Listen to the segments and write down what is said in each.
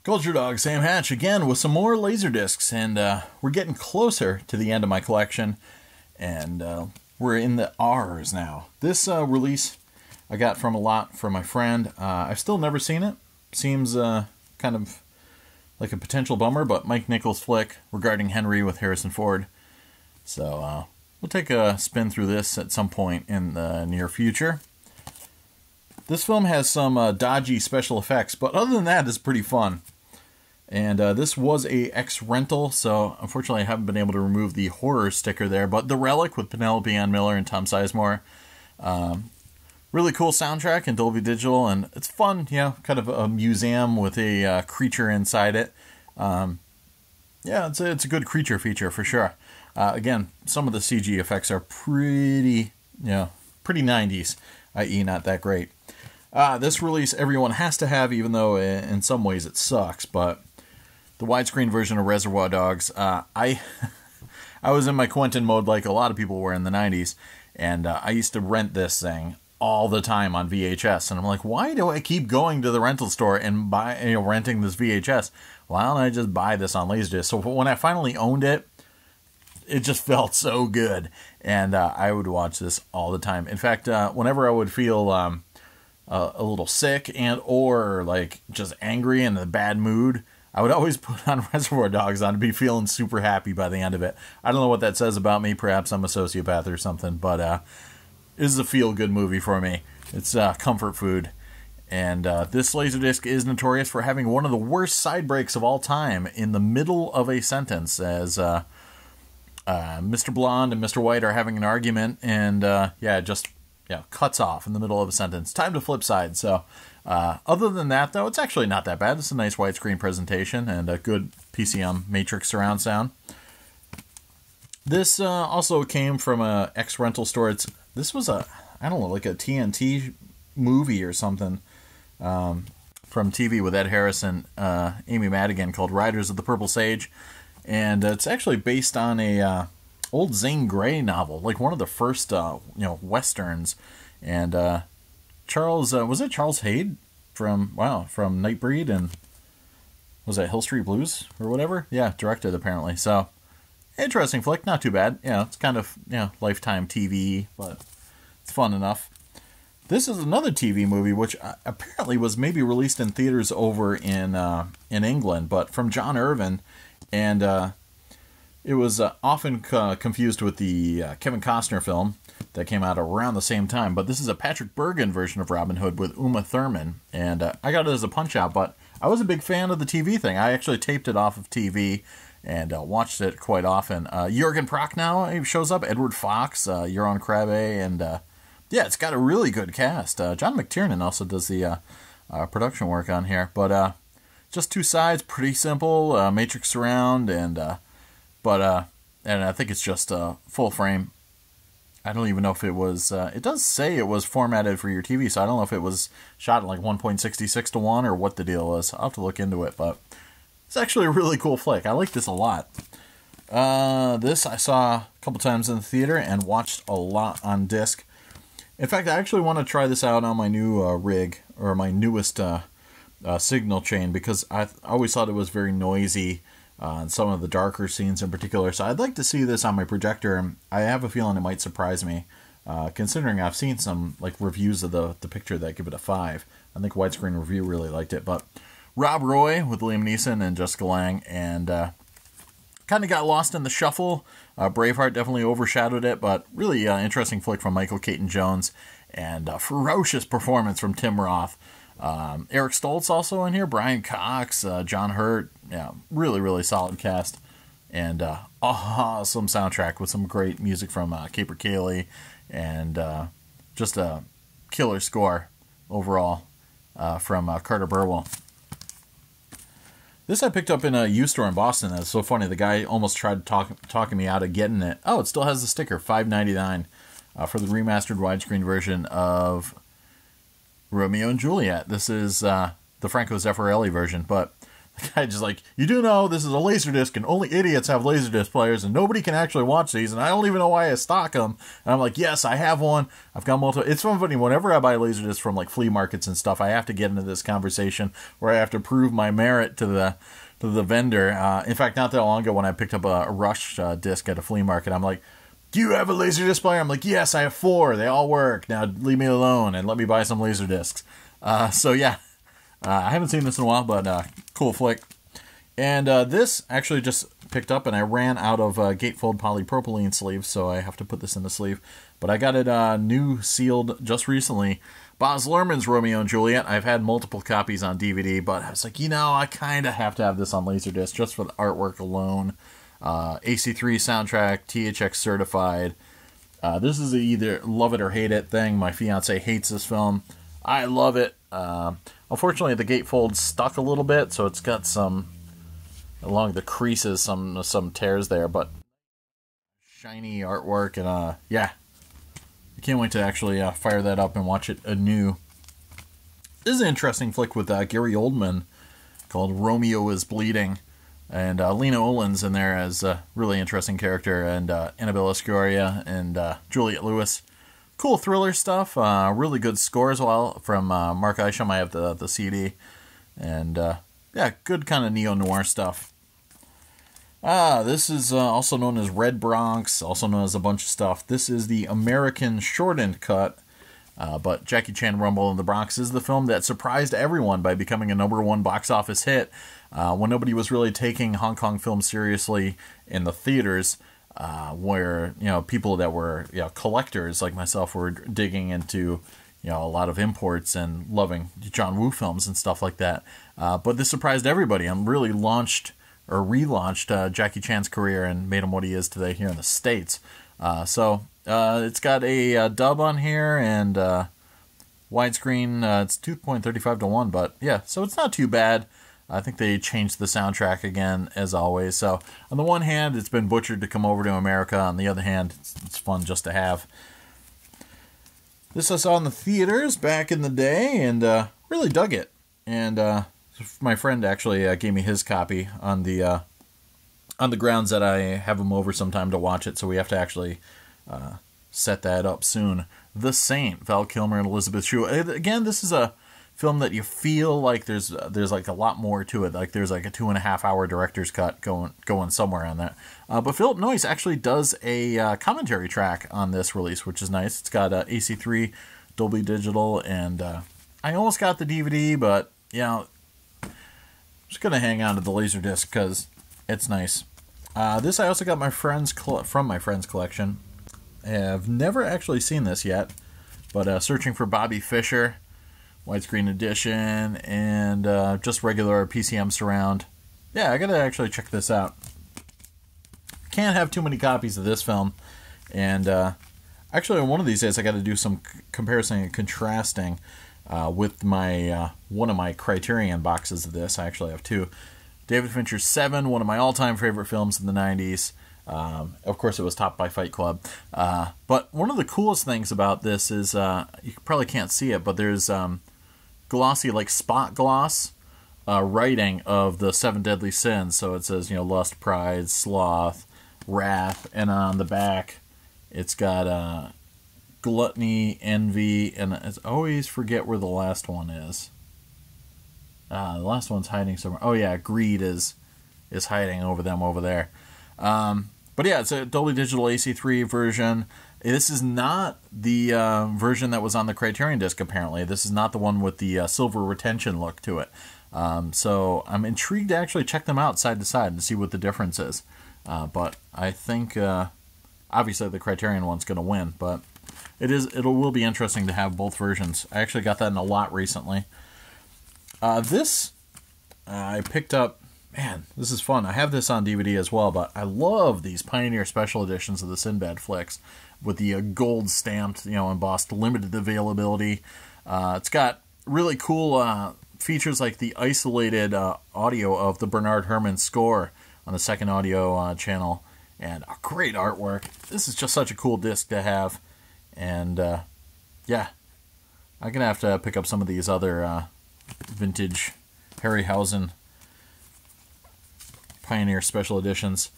Culturedog Sam Hatch again with some more Laserdiscs, and we're getting closer to the end of my collection, and we're in the R's now. This release I got from my friend. I've still never seen it. Seems kind of like a potential bummer, but Mike Nichols' flick regarding Henry with Harrison Ford. So we'll take a spin through this at some point in the near future. This film has some dodgy special effects, but other than that, it's pretty fun. And this was a X-rental, so unfortunately I haven't been able to remove the horror sticker there. But The Relic with Penelope Ann Miller and Tom Sizemore. Really cool soundtrack in Dolby Digital, and it's fun, you know, kind of a museum with a creature inside it. Yeah, it's a good creature feature for sure. Again, some of the CG effects are pretty 90s, i.e. not that great. This release everyone has to have, even though in some ways it sucks, but the widescreen version of Reservoir Dogs, I was in my Quentin mode like a lot of people were in the 90s, and I used to rent this thing all the time on VHS, and I'm like, why do I keep going to the rental store and renting this VHS? Why don't I just buy this on Laserdisc? So when I finally owned it, it just felt so good, and I would watch this all the time. In fact, whenever I would feel a little sick and or like just angry and in a bad mood, I would always put on Reservoir Dogs on to be feeling super happy by the end of it. I don't know what that says about me. Perhaps I'm a sociopath or something, but this is a feel-good movie for me. It's comfort food. And this Laserdisc is notorious for having one of the worst side breaks of all time in the middle of a sentence, as Mr. Blonde and Mr. White are having an argument, and it just cuts off in the middle of a sentence. Time to flip side. So other than that, though, it's actually not that bad. It's a nice widescreen presentation and a good PCM Matrix surround sound. This also came from a X-rental store. This was like a TNT movie or something from TV with Ed Harris and Amy Madigan called Riders of the Purple Sage. And it's actually based on a old Zane Grey novel, like one of the first westerns. And Charles Hayde from Nightbreed, and was that Hill Street Blues or whatever? Yeah, directed apparently. So interesting flick, not too bad. It's kind of Lifetime TV, but it's fun enough. This is another TV movie which apparently was maybe released in theaters over in England, but from John Irvin, and it was often confused with the Kevin Costner film that came out around the same time. But this is a Patrick Bergin version of Robin Hood with Uma Thurman. And I got it as a Punch-Out, but I was a big fan of the TV thing. I actually taped it off of TV and watched it quite often. Jürgen Prochnow shows up, Edward Fox, Euron Krabbe, and it's got a really good cast. John McTiernan also does the production work on here. But just two sides, pretty simple, Matrix surround, and I think it's just full frame. I don't even know if it was, it does say it was formatted for your TV, so I don't know if it was shot at like 1.66:1 or what the deal was. I'll have to look into it, but it's actually a really cool flick. I like this a lot. This I saw a couple times in the theater and watched a lot on disc. In fact, I actually want to try this out on my new rig, or my newest signal chain, because I always thought it was very noisy in some of the darker scenes in particular. So I'd like to see this on my projector. I have a feeling it might surprise me, considering I've seen some reviews of the picture that give it a 5. I think Widescreen Review really liked it. But Rob Roy with Liam Neeson and Jessica Lange, and kind of got lost in the shuffle. Braveheart definitely overshadowed it, but really interesting flick from Michael Caton Jones, and ferocious performance from Tim Roth. Eric Stoltz also in here, Brian Cox, John Hurt. Really, really solid cast, and awesome soundtrack with some great music from Caper Cayley, and just a killer score overall from Carter Burwell. This I picked up in a used store in Boston. That's so funny. The guy almost tried talking me out of getting it. Oh, it still has the sticker, $5.99 for the remastered widescreen version of Romeo and Juliet. This is the Franco Zeffirelli version, but I just like, you do know this is a Laserdisc and only idiots have Laserdisc players and nobody can actually watch these and I don't even know why I stock them. And I'm like, yes, I have one. I've got multiple. It's so funny. Whenever I buy Laserdiscs from like flea markets and stuff, I have to get into this conversation where I have to prove my merit to the vendor. In fact, not that long ago when I picked up a Rush disc at a flea market, I'm like, do you have a Laserdisc player? I'm like, yes, I have 4. They all work. Now leave me alone and let me buy some Laserdiscs. So yeah. I haven't seen this in a while, but cool flick. And this actually just picked up, and I ran out of gatefold polypropylene sleeves, so I have to put this in the sleeve. But I got it new sealed just recently. Baz Luhrmann's Romeo and Juliet. I've had multiple copies on DVD, but I was like, I kind of have to have this on Laserdisc just for the artwork alone. AC3 soundtrack, THX certified. This is a either love it or hate it thing. My fiance hates this film. I love it. Unfortunately, the gatefold's stuck a little bit, so it's got some, along the creases, some tears there, but shiny artwork, and yeah. I can't wait to actually fire that up and watch it anew. This is an interesting flick with Gary Oldman called Romeo is Bleeding, and Lena Olin's in there as a really interesting character, and Annabelle Escoria and Juliette Lewis. Cool thriller stuff, really good score as well from Mark Isham. I have the CD, and yeah, good kind of neo-noir stuff. This is also known as Red Bronx, also known as a bunch of stuff. This is the American shortened cut, but Jackie Chan Rumble in the Bronx is the film that surprised everyone by becoming a #1 box office hit when nobody was really taking Hong Kong films seriously in the theaters. Where people that were collectors like myself were digging into a lot of imports and loving John Woo films and stuff like that. But this surprised everybody and really relaunched Jackie Chan's career and made him what he is today here in the States. So it's got a dub on here and widescreen. It's 2.35:1, but yeah, so it's not too bad. I think they changed the soundtrack again, as always. So, on the one hand, it's been butchered to come over to America. On the other hand, it's fun just to have. This I saw in the theaters back in the day, and really dug it. And my friend actually gave me his copy on the grounds that I have him over sometime to watch it. So we have to actually set that up soon. The Saint, Val Kilmer and Elizabeth Shue. Again, this is a film that you feel like there's like a lot more to it. Like there's like a 2.5 hour director's cut going somewhere on that. But Philip Noyce actually does a commentary track on this release, which is nice. It's got AC3, Dolby Digital, and I almost got the DVD, but I'm just gonna hang on to the Laserdisc because it's nice. This I also got from my friend's collection. I've never actually seen this yet, but searching for Bobby Fischer. Widescreen edition, and just regular PCM surround. Yeah, I gotta actually check this out. Can't have too many copies of this film, and actually one of these days I gotta do some comparison and contrasting with my one of my Criterion boxes of this. I actually have 2. David Fincher's Seven, one of my all-time favorite films in the 90s. Of course, it was topped by Fight Club. But one of the coolest things about this is, you probably can't see it, but there's glossy, like spot gloss writing of the 7 deadly sins. So it says, lust, pride, sloth, wrath, and on the back it's got gluttony, envy, and I always forget where the last one is. The last one's hiding somewhere. Oh yeah, greed is hiding over there. But yeah, it's a Dolby Digital AC3 version. This is not the version that was on the Criterion disc, apparently. This is not the one with the silver retention look to it. So I'm intrigued to actually check them out side to side and see what the difference is. But I think, obviously, the Criterion one's going to win. But it will be interesting to have both versions. I actually got that in a lot recently. This I picked up. Man, this is fun. I have this on DVD as well, but I love these Pioneer Special Editions of the Sinbad flicks with the gold stamped, embossed limited availability. It's got really cool features like the isolated audio of the Bernard Herrmann score on the second audio channel, and a great artwork. This is just such a cool disc to have, and yeah, I'm gonna have to pick up some of these other vintage Harryhausen Pioneer Special Editions.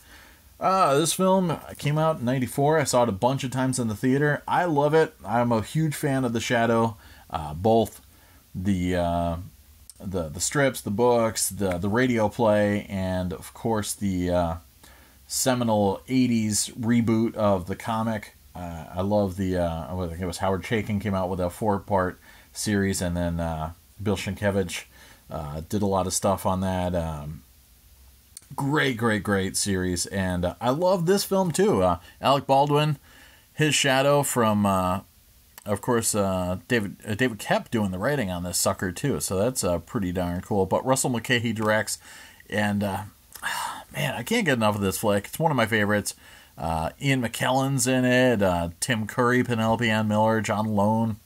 This film came out in '94. I saw it a bunch of times in the theater. I love it. I'm a huge fan of The Shadow. Both the strips, the books, the radio play, and of course the seminal '80s reboot of the comic. I love the I think it was Howard Chaykin came out with a 4-part series, and then Bill Sienkiewicz did a lot of stuff on that. Great series, and I love this film too. Alec Baldwin, his Shadow from, of course, David Koepp doing the writing on this sucker too, so that's pretty darn cool. But Russell Mulcahy directs, and man, I can't get enough of this flick. It's one of my favorites. Ian McKellen's in it, Tim Curry, Penelope Ann Miller, John Lone.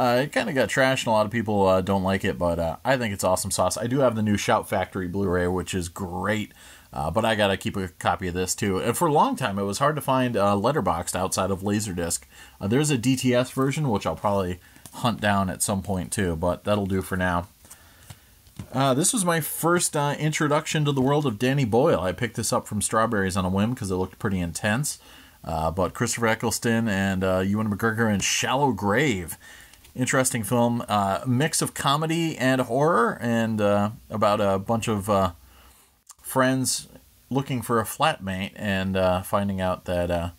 It kind of got trashed, and a lot of people don't like it, but I think it's awesome sauce. I do have the new Shout Factory Blu-ray, which is great, but I gotta keep a copy of this too. And for a long time, it was hard to find letterboxed outside of Laserdisc. There's a DTS version, which I'll probably hunt down at some point too, but that'll do for now. This was my first introduction to the world of Danny Boyle. I picked this up from Strawberries on a whim because it looked pretty intense. But Christopher Eccleston and Ewan McGregor in Shallow Grave. Interesting film, mix of comedy and horror, and about a bunch of friends looking for a flatmate and finding out that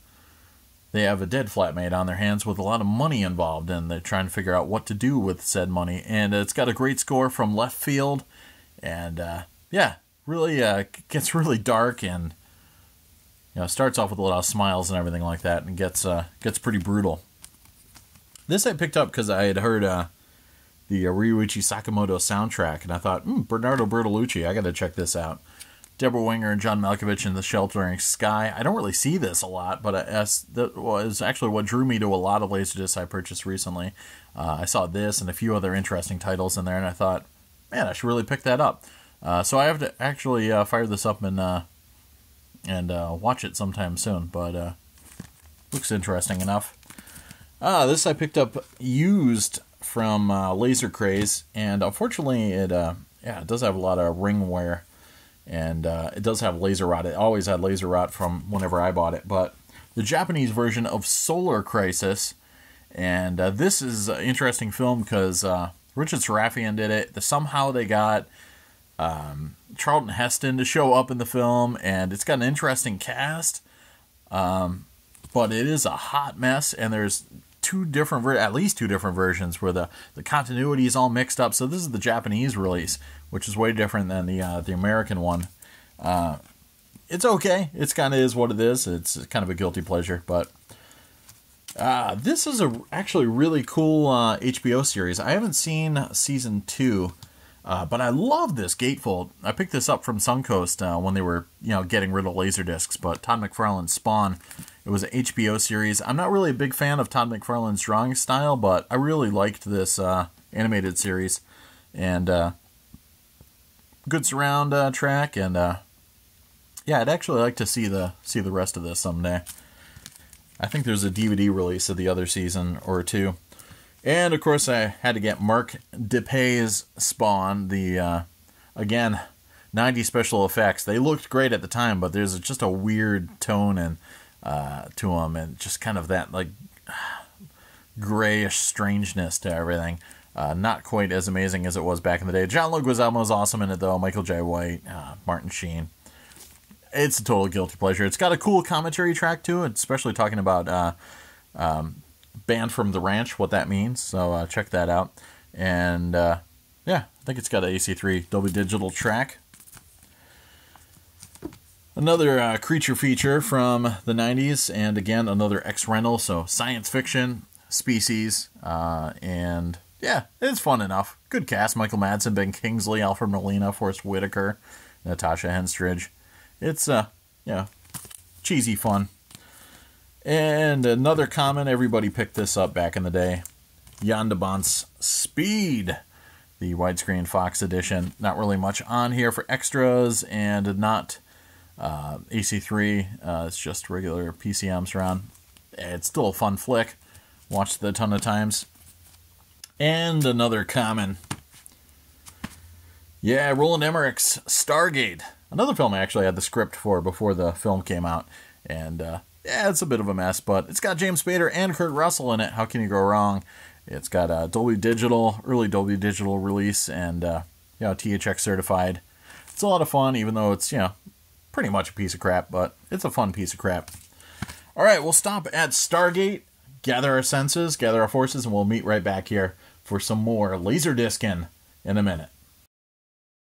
they have a dead flatmate on their hands with a lot of money involved, and they're trying to figure out what to do with said money. And it's got a great score from Left Field, and yeah, really gets really dark, and starts off with a lot of smiles and everything like that, and gets pretty brutal. This I picked up because I had heard the Ryuichi Sakamoto soundtrack, and I thought, Bernardo Bertolucci, I got to check this out. Deborah Winger and John Malkovich in The Sheltering Sky. I don't really see this a lot, but that was actually what drew me to a lot of Laserdiscs I purchased recently. I saw this and a few other interesting titles in there, and I thought, man, I should really pick that up. So I have to actually fire this up and watch it sometime soon, but looks interesting enough. This I picked up used from Laser Craze, and unfortunately it does have a lot of ring wear, and it does have laser rot. It always had laser rot from whenever I bought it, but the Japanese version of Solar Crisis, and this is an interesting film because Richard Sarafian did it. Somehow they got Charlton Heston to show up in the film, and it's got an interesting cast, but it is a hot mess, and there's at least two different versions where the continuity is all mixed up. So this is the Japanese release, which is way different than the American one. It's okay. It's kind of is what it is. It's kind of a guilty pleasure, but this is actually really cool HBO series. I haven't seen season 2, but I love this Gatefold. I picked this up from Suncoast when they were getting rid of Laserdiscs, but Todd McFarlane's Spawn. It was an HBO series. I'm not really a big fan of Todd McFarlane's drawing style, but I really liked this animated series. And good surround track, and yeah, I'd actually like to see the rest of this someday. I think there's a DVD release of the other season or two. And of course I had to get Mark DePay's Spawn, the again 90 special effects. They looked great at the time, but there's just a weird tone and to them, and just kind of that like grayish strangeness to everything. Not quite as amazing as it was back in the day. John Leguizamo was awesome in it though. Michael J. White, Martin Sheen. It's a total guilty pleasure. It's got a cool commentary track to it, especially talking about Banned from the Ranch, what that means. So check that out. And yeah, I think it's got an AC3 Dolby Digital track. Another creature feature from the 90s, and again, another X-Rental, so science fiction, Species, and yeah, it's fun enough. Good cast: Michael Madsen, Ben Kingsley, Alfred Molina, Forrest Whitaker, Natasha Henstridge. It's, cheesy fun. And another common, everybody picked this up back in the day, Yondabon's Speed, the widescreen Fox edition. Not really much on here for extras, and not AC3, it's just regular PCM surround. It's still a fun flick. Watched it a ton of times. And another common. Yeah, Roland Emmerich's Stargate. Another film I actually had the script for before the film came out. And, yeah, it's a bit of a mess, but it's got James Spader and Kurt Russell in it. How can you go wrong? It's got a Dolby Digital, early Dolby Digital release, and, THX certified. It's a lot of fun, even though it's, pretty much a piece of crap, but it's a fun piece of crap. All right, we'll stop at Stargate, gather our senses, gather our forces, and we'll meet right back here for some more Laserdiscing in a minute.